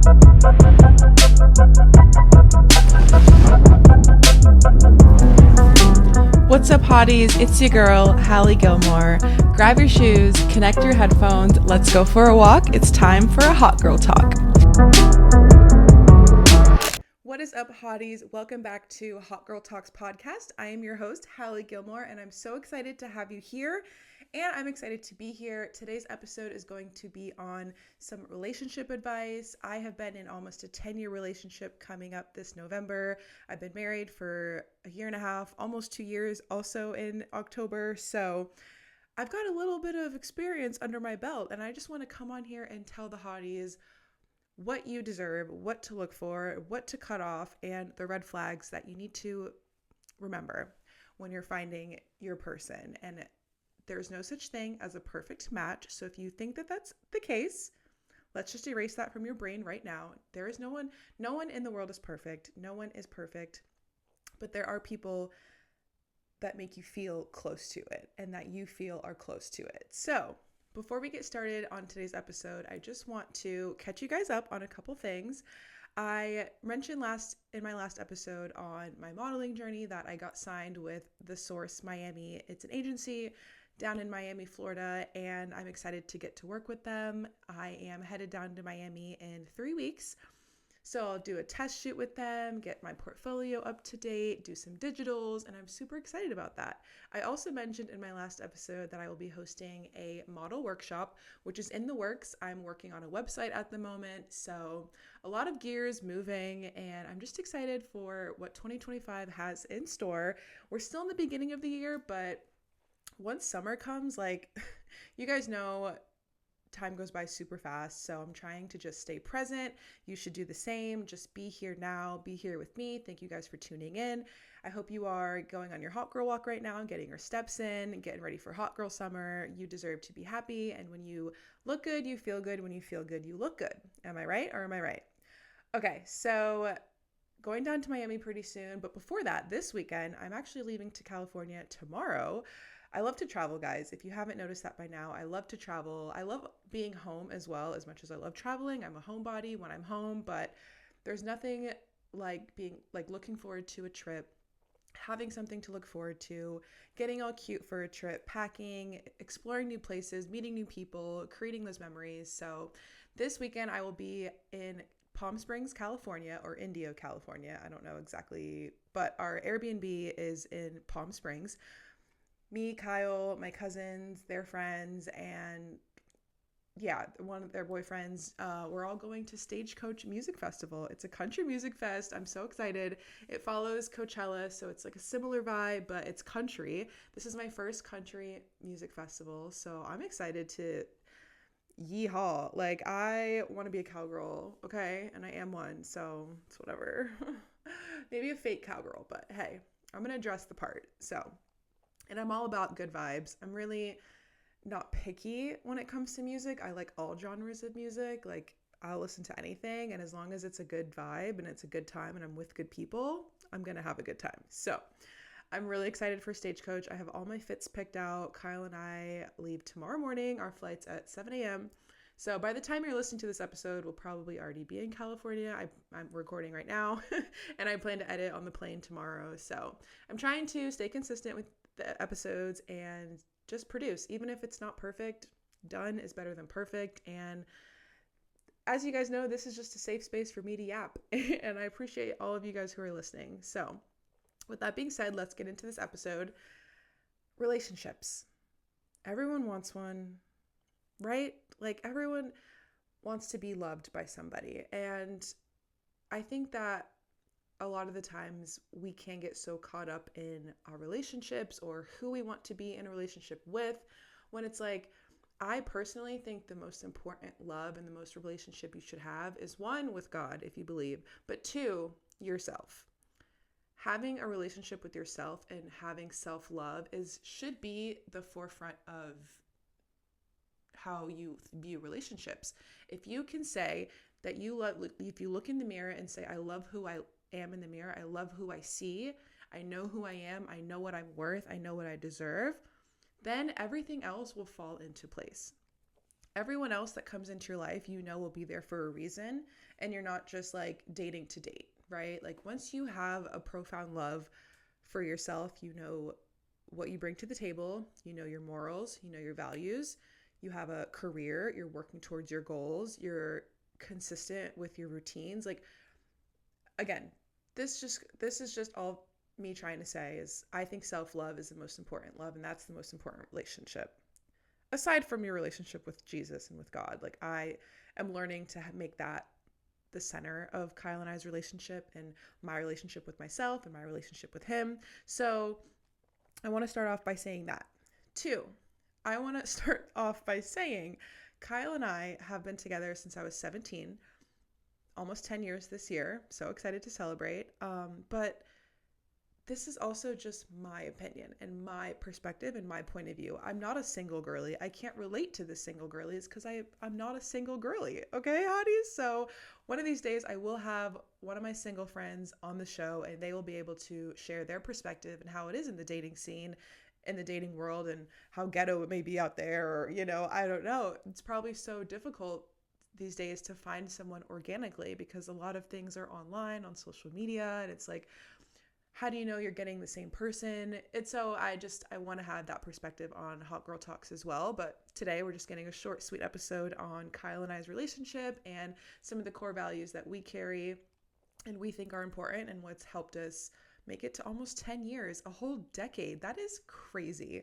What's up, hotties? It's your girl, Hallie Gilmore. Grab your shoes, connect your headphones, let's go for a walk. It's time for a hot girl talk. What is up, hotties? Welcome back to Hot Girl Talks podcast. I am your host, Hallie Gilmore, and I'm so excited to have you here. And I'm excited to be here. Today's episode is going to be on some relationship advice. I have been in almost a 10-year relationship coming up this November. I've been married for a year and a half, almost 2 years, also in October. So I've got a little bit of experience under my belt, and I just want to come on here and tell the hotties what you deserve, what to look for, what to cut off, and the red flags that you need to remember when you're finding your person. And there's no such thing as a perfect match. So if you think that that's the case, let's just erase that from your brain right now. There is no one in the world is perfect. No one is perfect, but there are people that make you feel close to it and that you feel are close to it. So before we get started on today's episode, I just want to catch you guys up on a couple things. I mentioned in my last episode on my modeling journey that I got signed with The Source Miami. It's an agency down in Miami, Florida, and I'm excited to get to work with them. I am headed down to Miami in 3 weeks. So I'll do a test shoot with them, get my portfolio up to date, do some digitals, and I'm super excited about that. I also mentioned in my last episode that I will be hosting a model workshop, which is in the works. I'm working on a website at the moment, so a lot of gears moving, and I'm just excited for what 2025 has in store. We're still in the beginning of the year, but once summer comes, you guys know, time goes by super fast. So I'm trying to just stay present. You should do the same. Just be here now. Be here with me. Thank you guys for tuning in. I hope you are going on your hot girl walk right now and getting your steps in, getting ready for hot girl summer. You deserve to be happy. And when you look good, you feel good. When you feel good, you look good. Am I right or am I right? Okay, so going down to Miami pretty soon. But before that, this weekend, I'm actually leaving to California tomorrow. I love to travel, guys. If you haven't noticed that by now, I love to travel. I love being home as well, as much as I love traveling. I'm a homebody when I'm home, but there's nothing like looking forward to a trip, having something to look forward to, getting all cute for a trip, packing, exploring new places, meeting new people, creating those memories. So this weekend I will be in Palm Springs, California, or Indio, California. I don't know exactly, but our Airbnb is in Palm Springs. Me, Kyle, my cousins, their friends, and one of their boyfriends, we're all going to Stagecoach Music Festival. It's a country music fest. I'm so excited. It follows Coachella, so it's like a similar vibe, but it's country. This is my first country music festival, so I'm excited to yeehaw. I want to be a cowgirl, okay? And I am one, so it's whatever. Maybe a fake cowgirl, but hey, I'm going to dress the part, so. And I'm all about good vibes. I'm really not picky when it comes to music. I like all genres of music. I'll listen to anything. And as long as it's a good vibe and it's a good time and I'm with good people, I'm going to have a good time. So I'm really excited for Stagecoach. I have all my fits picked out. Kyle and I leave tomorrow morning. Our flight's at 7 a.m. So by the time you're listening to this episode, we'll probably already be in California. I'm recording right now and I plan to edit on the plane tomorrow. So I'm trying to stay consistent with the episodes and just produce. Even if it's not perfect, done is better than perfect. And as you guys know, this is just a safe space for me to yap. And I appreciate all of you guys who are listening. So with that being said, let's get into this episode. Relationships. Everyone wants one, right? Everyone wants to be loved by somebody. And I think that a lot of the times we can get so caught up in our relationships or who we want to be in a relationship with, when it's I personally think the most important love and the most relationship you should have is one, with God, if you believe, but two, yourself. Having a relationship with yourself and having self-love should be the forefront of how you view relationships. If you can say that if you look in the mirror and say, I love who I am in the mirror, I love who I see, I know who I am, I know what I'm worth, I know what I deserve, then everything else will fall into place. Everyone else that comes into your life, will be there for a reason, and you're not just like dating to date, right? Like once you have a profound love for yourself, you know what you bring to the table, you know your morals, you know your values, you have a career, you're working towards your goals, you're consistent with your routines. Like again, this is just all me trying to say is I think self-love is the most important love, and that's the most important relationship aside from your relationship with Jesus and with God. Like I am learning to make that the center of Kyle and I's relationship and my relationship with myself and my relationship with him. So I want to start off by saying that. Two, I want to start off by saying Kyle and I have been together since I was 17, almost 10 years this year. So excited to celebrate. But this is also just my opinion and my perspective and my point of view. I'm not a single girly. I can't relate to the single girlies because I'm not a single girly. Okay, hotties? So one of these days I will have one of my single friends on the show, and they will be able to share their perspective and how it is in the dating scene, in the dating world, and how ghetto it may be out there, or, I don't know. It's probably so difficult these days to find someone organically because a lot of things are online on social media, and it's like, how do you know you're getting the same person? And so I want to have that perspective on Hot Girl Talks as well. But today we're just getting a short, sweet episode on Kyle and I's relationship and some of the core values that we carry and we think are important and what's helped us make it to almost 10 years, a whole decade. That is crazy.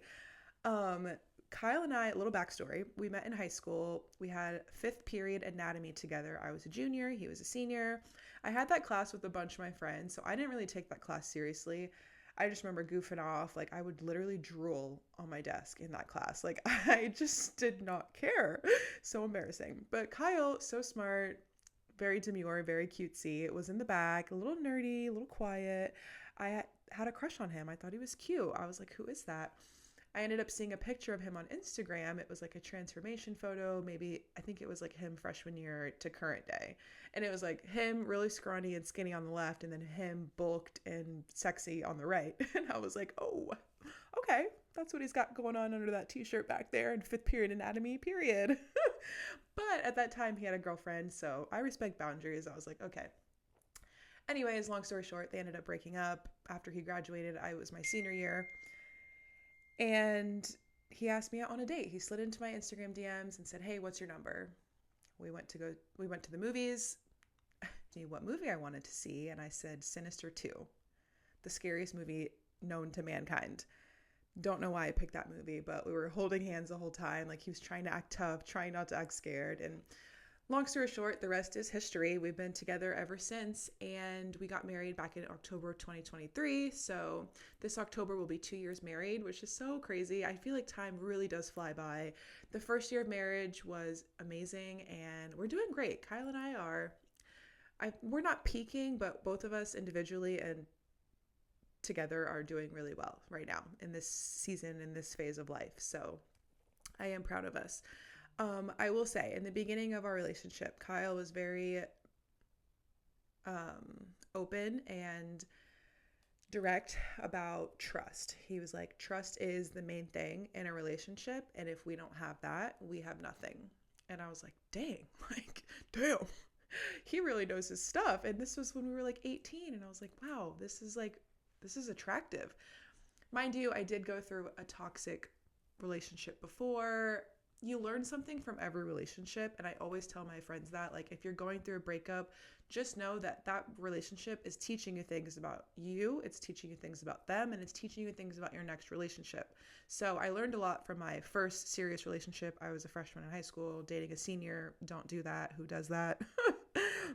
Um, Kyle and I, a little backstory, we met in high school. We had fifth period anatomy together. I was a junior, he was a senior. I had that class with a bunch of my friends, so I didn't really take that class seriously. I just remember goofing off. Like I would literally drool on my desk in that class. Like I just did not care. So embarrassing. But Kyle, so smart, very demure, very cutesy. It was in the back, a little nerdy, a little quiet. I had a crush on him. I thought he was cute. I was like, who is that? I ended up seeing a picture of him on Instagram. It was like a transformation photo. Maybe, I think it was like him freshman year to current day. And it was like him really scrawny and skinny on the left, and then him bulked and sexy on the right. And I was like, oh, okay. That's what he's got going on under that t-shirt back there in fifth period anatomy, period. But at that time, he had a girlfriend, so I respect boundaries. I was like, okay. Anyways, long story short, they ended up breaking up after he graduated. I was my senior year. And he asked me out on a date. He slid into my Instagram DMs and said, "Hey, what's your number?" We went to the movies. Knew what movie I wanted to see, and I said Sinister 2, the scariest movie known to mankind. Don't know why I picked that movie, but we were holding hands the whole time. Like he was trying to act tough, trying not to act scared. And long story short, the rest is history. We've been together ever since, and we got married back in October 2023. So this October we'll be 2 years married, which is so crazy. I feel like time really does fly by. The first year of marriage was amazing, and we're doing great. Kyle and we're not peaking, but both of us individually and together are doing really well right now in this season, in this phase of life. So I am proud of us. I will say, in the beginning of our relationship, Kyle was very open and direct about trust. He was like, trust is the main thing in a relationship, and if we don't have that, we have nothing. And I was like, dang, damn. He really knows his stuff. And this was when we were like 18, and I was like, wow, this is attractive. Mind you, I did go through a toxic relationship before. You learn something from every relationship, and I always tell my friends that, like, if you're going through a breakup, just know that that relationship is teaching you things about you, it's teaching you things about them, and it's teaching you things about your next relationship. So I learned a lot from my first serious relationship. I was a freshman in high school, dating a senior. Don't do that. Who does that?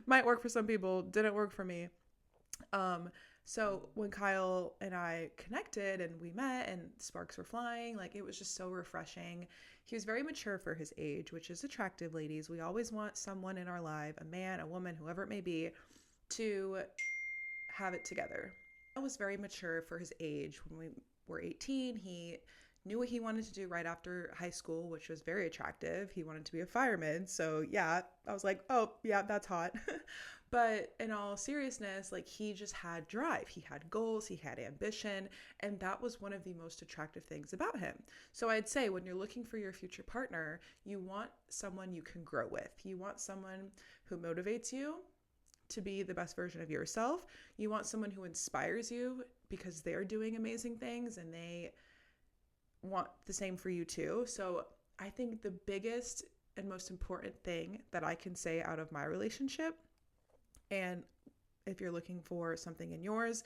Might work for some people, didn't work for me. So when Kyle and I connected and we met and sparks were flying, like it was just so refreshing. He was very mature for his age, which is attractive, ladies. We always want someone in our life, a man, a woman, whoever it may be, to have it together. I was very mature for his age. When we were 18, he knew what he wanted to do right after high school, which was very attractive. He wanted to be a fireman. So yeah, I was like, oh yeah, that's hot. But in all seriousness, like he just had drive, he had goals, he had ambition, and that was one of the most attractive things about him. So I'd say when you're looking for your future partner, you want someone you can grow with. You want someone who motivates you to be the best version of yourself. You want someone who inspires you because they're doing amazing things and they want the same for you too. So I think the biggest and most important thing that I can say out of my relationship, and if you're looking for something in yours,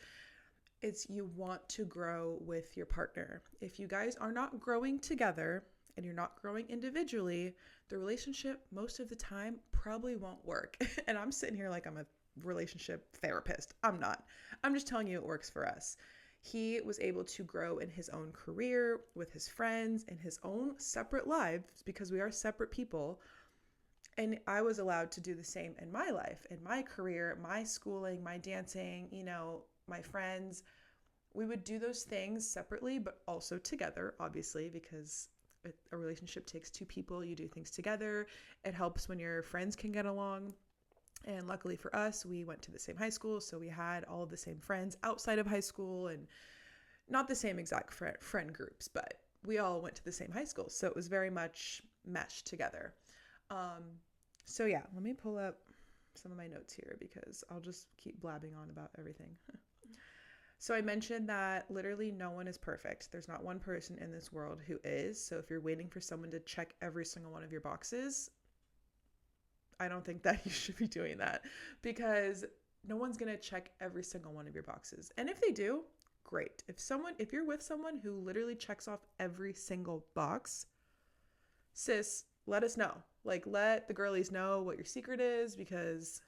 it's you want to grow with your partner. If you guys are not growing together and you're not growing individually, the relationship most of the time probably won't work. And I'm sitting here like I'm a relationship therapist. I'm not. I'm just telling you it works for us. He was able to grow in his own career, with his friends, in his own separate lives, because we are separate people. And I was allowed to do the same in my life, in my career, my schooling, my dancing, my friends. We would do those things separately, but also together, obviously, because a relationship takes two people. You do things together. It helps when your friends can get along. And luckily for us, we went to the same high school, so we had all of the same friends outside of high school, and not the same exact friend groups, but we all went to the same high school, so it was very much meshed together. So yeah, let me pull up some of my notes here because I'll just keep blabbing on about everything. So I mentioned that literally no one is perfect. There's not one person in this world who is. So if you're waiting for someone to check every single one of your boxes, I don't think that you should be doing that, because no one's going to check every single one of your boxes. And if they do, great. If you're with someone who literally checks off every single box, sis, let us know. Like, let the girlies know what your secret is, because,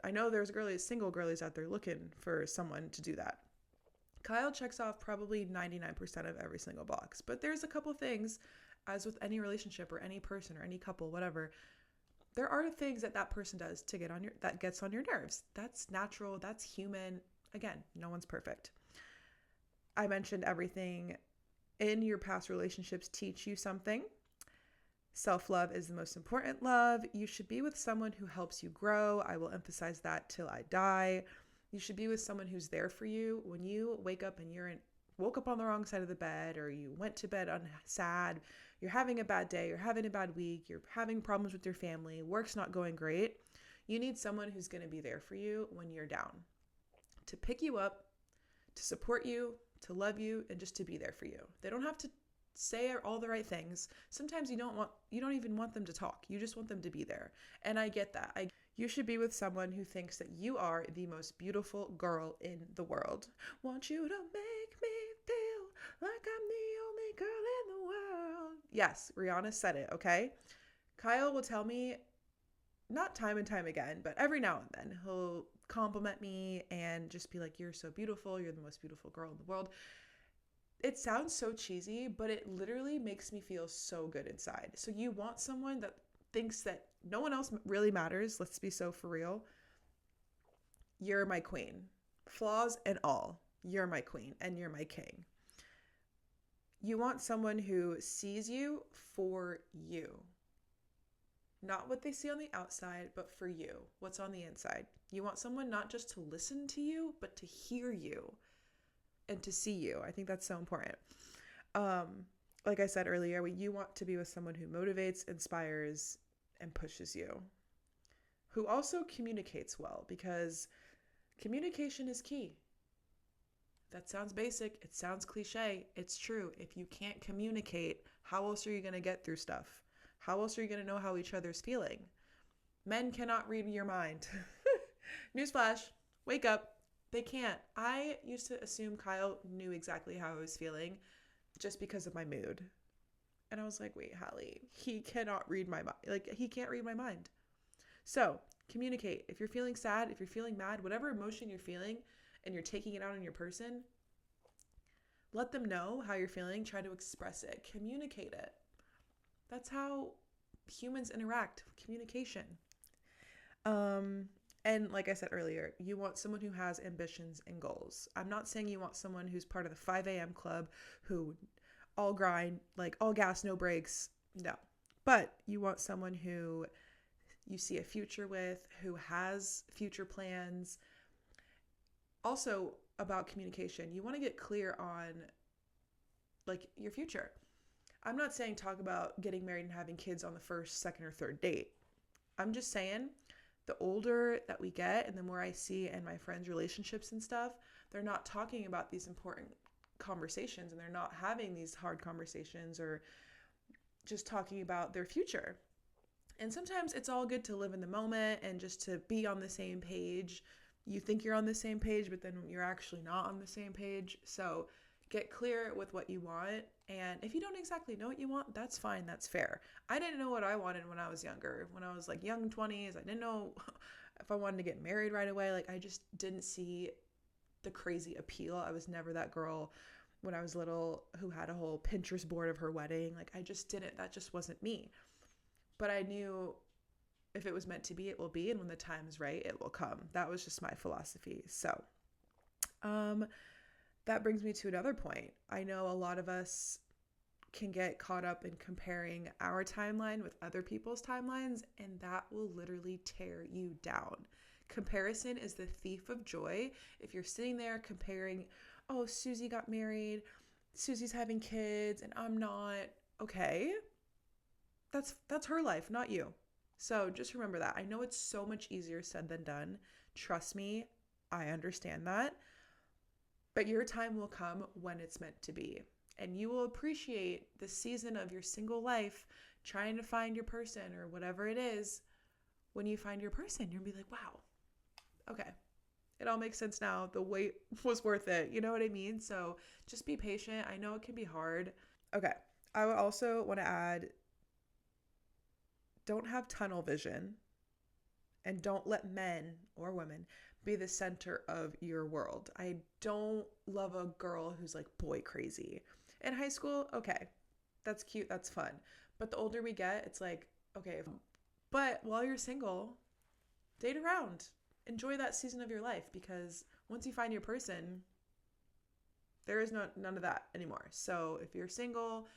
I know there's single girlies out there looking for someone to do that. Kyle checks off probably 99% of every single box, but there's a couple things, as with any relationship or any person or any couple, whatever, there are things that person does that gets on your nerves. That's natural. That's human. Again, no one's perfect. I mentioned everything in your past relationships teach you something. Self-love is the most important love. You should be with someone who helps you grow. I will emphasize that till I die. You should be with someone who's there for you when you wake up and woke up on the wrong side of the bed, or you went to bed sad, you're having a bad day, you're having a bad week, you're having problems with your family, work's not going great. You need someone who's going to be there for you when you're down, to pick you up, to support you, to love you, and just to be there for you. They don't have to say all the right things. Sometimes you don't even want them to talk. You just want them to be there. And I get that. You should be with someone who thinks that you are the most beautiful girl in the world. Want you to make me feel like I'm the only girl in the world. Yes, Rihanna said it, okay? Kyle will tell me, not time and time again, but every now and then, he'll compliment me and just be like, you're so beautiful. You're the most beautiful girl in the world. It sounds so cheesy, but it literally makes me feel so good inside. So you want someone that thinks that no one else really matters. Let's be so for real. You're my queen. Flaws and all. You're my queen and you're my king. You want someone who sees you for you. Not what they see on the outside, but for you. What's on the inside. You want someone not just to listen to you, but to hear you and to see you. I think that's so important. Like I said earlier, you want to be with someone who motivates, inspires, and pushes you. Who also communicates well, because communication is key. That sounds basic. It sounds cliche. It's true. If you can't communicate, how else are you going to get through stuff? How else are you going to know how each other's feeling? Men cannot read your mind. Newsflash, wake up. They can't. I used to assume Kyle knew exactly how I was feeling just because of my mood. And I was like, wait, Hallie, he cannot read my mind. Like, he can't read my mind. So communicate. If you're feeling sad, if you're feeling mad, whatever emotion you're feeling and you're taking it out on your person, let them know how you're feeling. Try to express it. Communicate it. That's how humans interact. Communication. And like I said earlier, you want someone who has ambitions and goals. I'm not saying you want someone who's part of the 5 a.m. club, who all grind, like all gas, no brakes. No. But you want someone who you see a future with, who has future plans. Also, about communication, you want to get clear on like your future. I'm not saying talk about getting married and having kids on the first, second, or third date. I'm just saying the older that we get and the more I see in my friends' relationships and stuff, they're not talking about these important conversations and they're not having these hard conversations or just talking about their future. And sometimes it's all good to live in the moment and just to be on the same page. You think you're on the same page, but then you're actually not on the same page. So get clear with what you want. And if you don't exactly know what you want, that's fine. That's fair. I didn't know what I wanted when I was younger. When I was like young 20s, I didn't know if I wanted to get married right away. Like I just didn't see the crazy appeal. I was never that girl when I was little who had a whole Pinterest board of her wedding. Like I just didn't, that just wasn't me. But I knew if it was meant to be, it will be. And when the time is right, it will come. That was just my philosophy. So, that brings me to another point. I know a lot of us can get caught up in comparing our timeline with other people's timelines, and that will literally tear you down. Comparison is the thief of joy. If you're sitting there comparing, oh, Susie got married, Susie's having kids, and I'm not, okay, that's her life, not you. So just remember that. I know it's so much easier said than done. Trust me, I understand that. But your time will come when it's meant to be. And you will appreciate the season of your single life trying to find your person or whatever it is. When you find your person, you'll be like, wow, okay, it all makes sense now. The wait was worth it. You know what I mean? So just be patient. I know it can be hard. Okay. I would also want to add, don't have tunnel vision and don't let men or women be the center of your world. I don't love a girl who's like boy crazy. In high school, okay, that's cute, that's fun. But the older we get, it's like, okay, but while you're single, date around. Enjoy that season of your life because once you find your person, there is none of that anymore. So if you're single,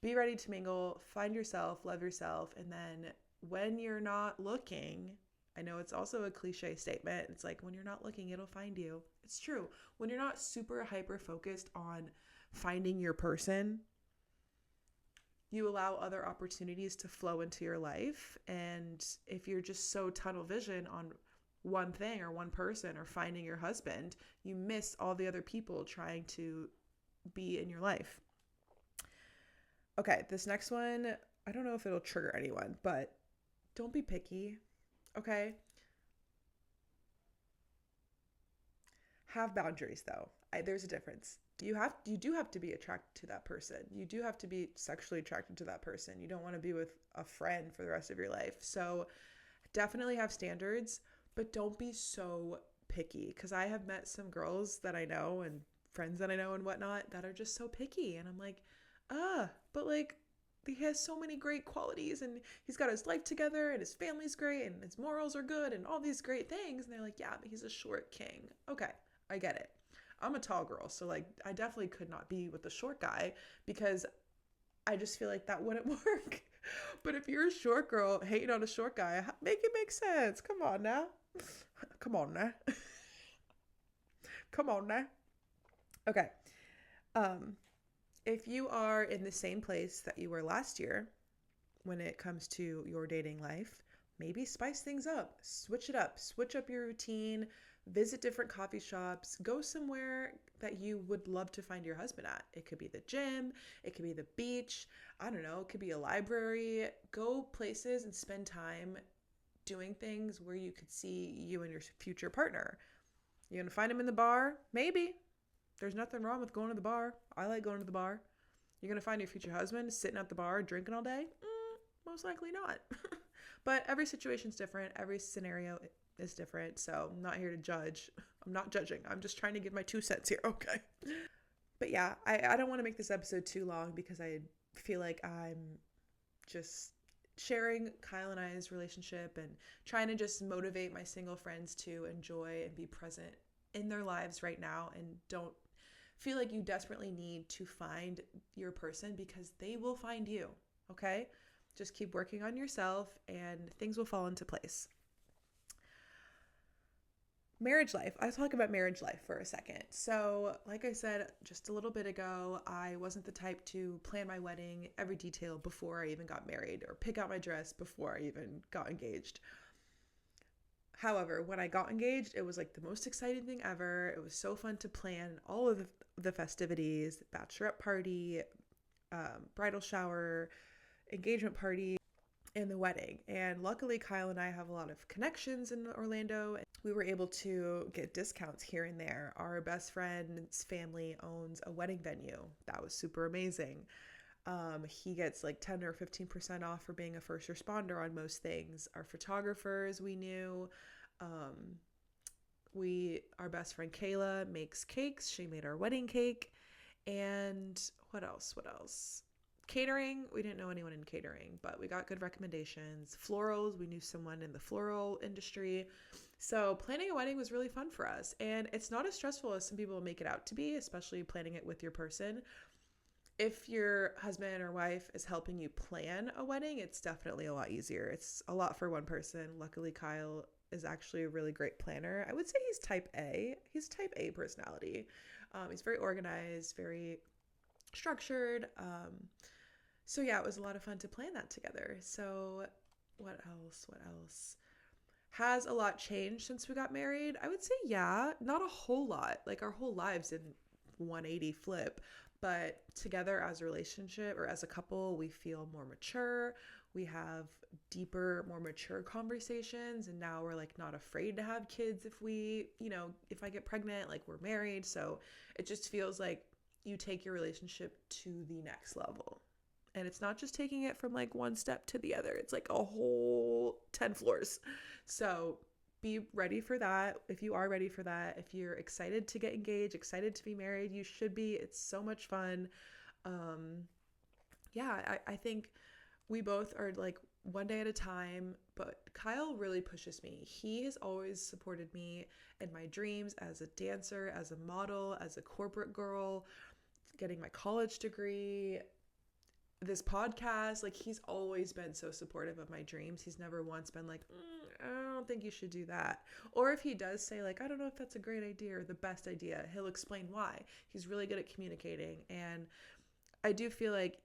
be ready to mingle, find yourself, love yourself, and then when you're not looking, I know it's also a cliche statement. It's like when you're not looking, it'll find you. It's true. When you're not super hyper focused on finding your person, you allow other opportunities to flow into your life. And if you're just so tunnel vision on one thing or one person or finding your husband, you miss all the other people trying to be in your life. Okay, this next one, I don't know if it'll trigger anyone, but don't be picky, okay? Have boundaries though. There's a difference. You do have to be attracted to that person. You do have to be sexually attracted to that person. You don't want to be with a friend for the rest of your life. So definitely have standards, but don't be so picky because I have met some girls that I know and friends that I know and whatnot that are just so picky. And I'm like, but like he has so many great qualities and he's got his life together and his family's great and his morals are good and all these great things. And they're like, yeah, but he's a short king. Okay, I get it. I'm a tall girl, so like I definitely could not be with the short guy because I just feel like that wouldn't work. But if you're a short girl hating on a short guy, make it make sense. Come on now. Come on now. Come on now. Okay. If you are in the same place that you were last year when it comes to your dating life, maybe spice things up, switch it up, switch up your routine, visit different coffee shops, go somewhere that you would love to find your husband at. It could be the gym, it could be the beach, I don't know, it could be a library. Go places and spend time doing things where you could see you and your future partner. You're gonna find him in the bar? Maybe. There's nothing wrong with going to the bar. I like going to the bar. You're going to find your future husband sitting at the bar drinking all day? Most likely not. But every situation's different. Every scenario is different. So I'm not here to judge. I'm not judging. I'm just trying to give my 2 cents here. Okay. But yeah, I don't want to make this episode too long because I feel like I'm just sharing Kyle and I's relationship and trying to just motivate my single friends to enjoy and be present in their lives right now and don't feel like you desperately need to find your person, because they will find you, okay? Just keep working on yourself and things will fall into place. Marriage life. I'll talk about marriage life for a second. So, like I said just a little bit ago, I wasn't the type to plan my wedding, every detail, before I even got married, or pick out my dress before I even got engaged. However, when I got engaged, it was like the most exciting thing ever. It was so fun to plan all of the festivities, bachelorette party, bridal shower, engagement party, and the wedding. And luckily, Kyle and I have a lot of connections in Orlando. We were able to get discounts here and there. Our best friend's family owns a wedding venue. That was super amazing. He gets like 10 or 15% off for being a first responder on most things. Our photographers, we knew. Our best friend Kayla makes cakes. She made our wedding cake. And what else? Catering, we didn't know anyone in catering, but we got good recommendations. Florals, we knew someone in the floral industry. So planning a wedding was really fun for us. And it's not as stressful as some people make it out to be, especially planning it with your person. If your husband or wife is helping you plan a wedding, it's definitely a lot easier. It's a lot for one person. Luckily, Kyle is actually a really great planner. I would say he's type A. He's type A personality. He's very organized, very structured. So yeah, it was a lot of fun to plan that together. So what else? Has a lot changed since we got married? I would say yeah, not a whole lot. Like our whole lives in 180 flip, but together as a relationship or as a couple, we feel more mature. We have deeper, more mature conversations, and now we're like not afraid to have kids if if I get pregnant, like we're married. So it just feels like you take your relationship to the next level. And it's not just taking it from like one step to the other. It's like a whole 10 floors. So be ready for that. If you are ready for that, if you're excited to get engaged, excited to be married, you should be. It's so much fun. I think we both are like one day at a time, but Kyle really pushes me. He has always supported me in my dreams as a dancer, as a model, as a corporate girl, getting my college degree, this podcast. Like he's always been so supportive of my dreams. He's never once been like, I don't think you should do that. Or if he does say like, I don't know if that's a great idea or the best idea, he'll explain why. He's really good at communicating. And I do feel like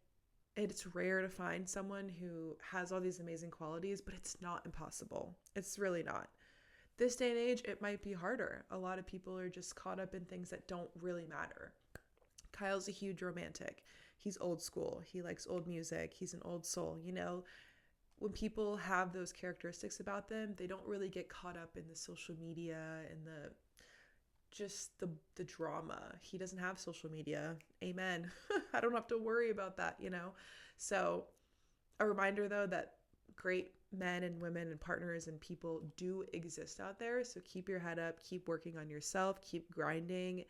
it's rare to find someone who has all these amazing qualities, but it's not impossible. It's really not. This day and age, it might be harder. A lot of people are just caught up in things that don't really matter. Kyle's a huge romantic. He's old school. He likes old music. He's an old soul. When people have those characteristics about them, they don't really get caught up in the social media and the drama. He doesn't have social media. Amen. I don't have to worry about that. So a reminder though that great men and women and partners and people do exist out there. So keep your head up, keep working on yourself, keep grinding,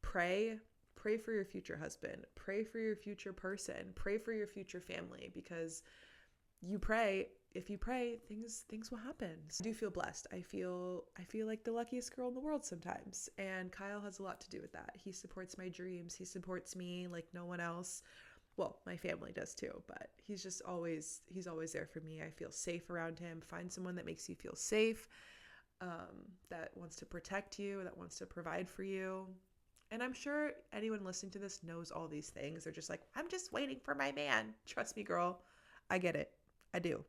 pray for your future husband, pray for your future person, pray for your future family, because if you pray, things will happen. So I do feel blessed. I feel like the luckiest girl in the world sometimes. And Kyle has a lot to do with that. He supports my dreams. He supports me like no one else. Well, my family does too, but he's always there for me. I feel safe around him. Find someone that makes you feel safe, that wants to protect you, that wants to provide for you. And I'm sure anyone listening to this knows all these things. They're just like, I'm just waiting for my man. Trust me, girl. I get it. I do.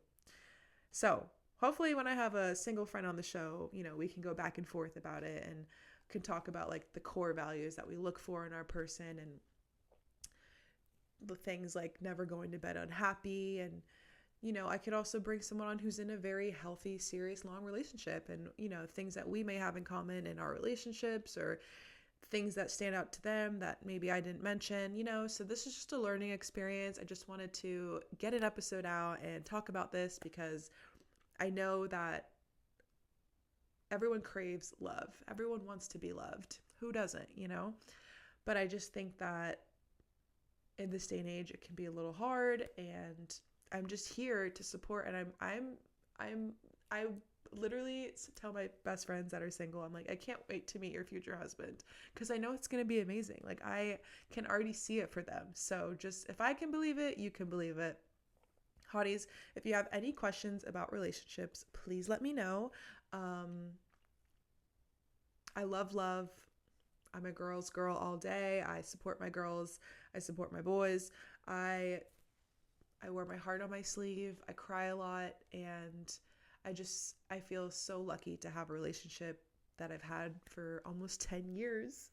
So hopefully when I have a single friend on the show, we can go back and forth about it and can talk about like the core values that we look for in our person, and the things like never going to bed unhappy. And, I could also bring someone on who's in a very healthy, serious, long relationship, and, things that we may have in common in our relationships, or things that stand out to them that maybe I didn't mention, so this is just a learning experience. I just wanted to get an episode out and talk about this because I know that everyone craves love. Everyone wants to be loved. Who doesn't, But I just think that in this day and age, it can be a little hard, and I'm just here to support. And I literally tell my best friends that are single, I'm like, I can't wait to meet your future husband because I know it's going to be amazing. Like, I can already see it for them. So just if I can believe it, you can believe it. Hotties, if you have any questions about relationships, please let me know. I love love. I'm a girl's girl all day. I support my girls. I support my boys. I I wear my heart on my sleeve. I cry a lot, and I feel so lucky to have a relationship that I've had for almost 10 years.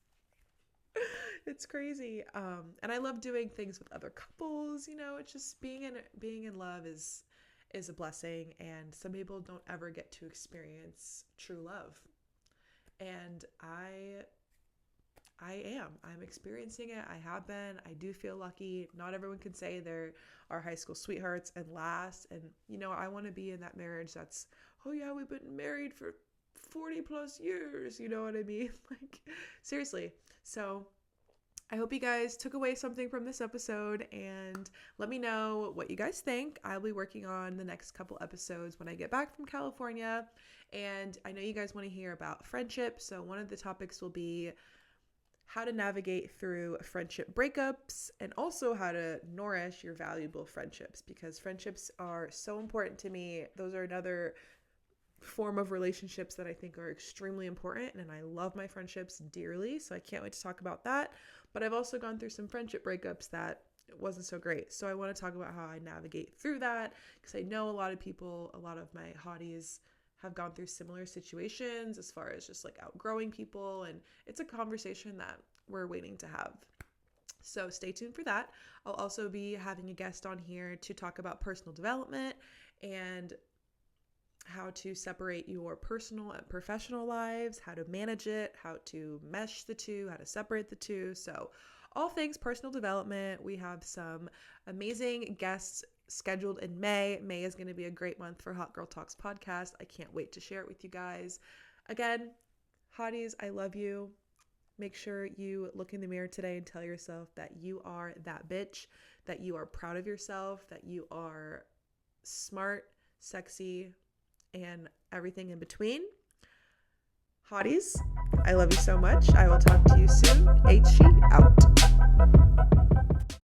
It's crazy. And I love doing things with other couples. It's just being in love is a blessing, and some people don't ever get to experience true love. And I'm experiencing it. I have been. I do feel lucky. Not everyone can say they're our high school sweethearts and last. And, I want to be in that marriage that's, oh yeah, we've been married for 40 plus years. You know what I mean? Like, seriously. So I hope you guys took away something from this episode, and let me know what you guys think. I'll be working on the next couple episodes when I get back from California. And I know you guys want to hear about friendship. So one of the topics will be how to navigate through friendship breakups, and also how to nourish your valuable friendships, because friendships are so important to me. Those are another form of relationships that I think are extremely important, and I love my friendships dearly, so I can't wait to talk about that. But I've also gone through some friendship breakups that wasn't so great, so I want to talk about how I navigate through that, because I know a lot of my hotties have gone through similar situations as far as just like outgrowing people, and it's a conversation that we're waiting to have. So stay tuned for that. I'll also be having a guest on here to talk about personal development and how to separate your personal and professional lives, how to manage it, how to mesh the two, how to separate the two. So all things personal development. We have some amazing guests scheduled in May. May is going to be a great month for Hot Girl Talks podcast. I can't wait to share it with you guys. Again, hotties, I love you. Make sure you look in the mirror today and tell yourself that you are that bitch, that you are proud of yourself, that you are smart, sexy, and everything in between. Hotties, I love you so much. I will talk to you soon. HG out.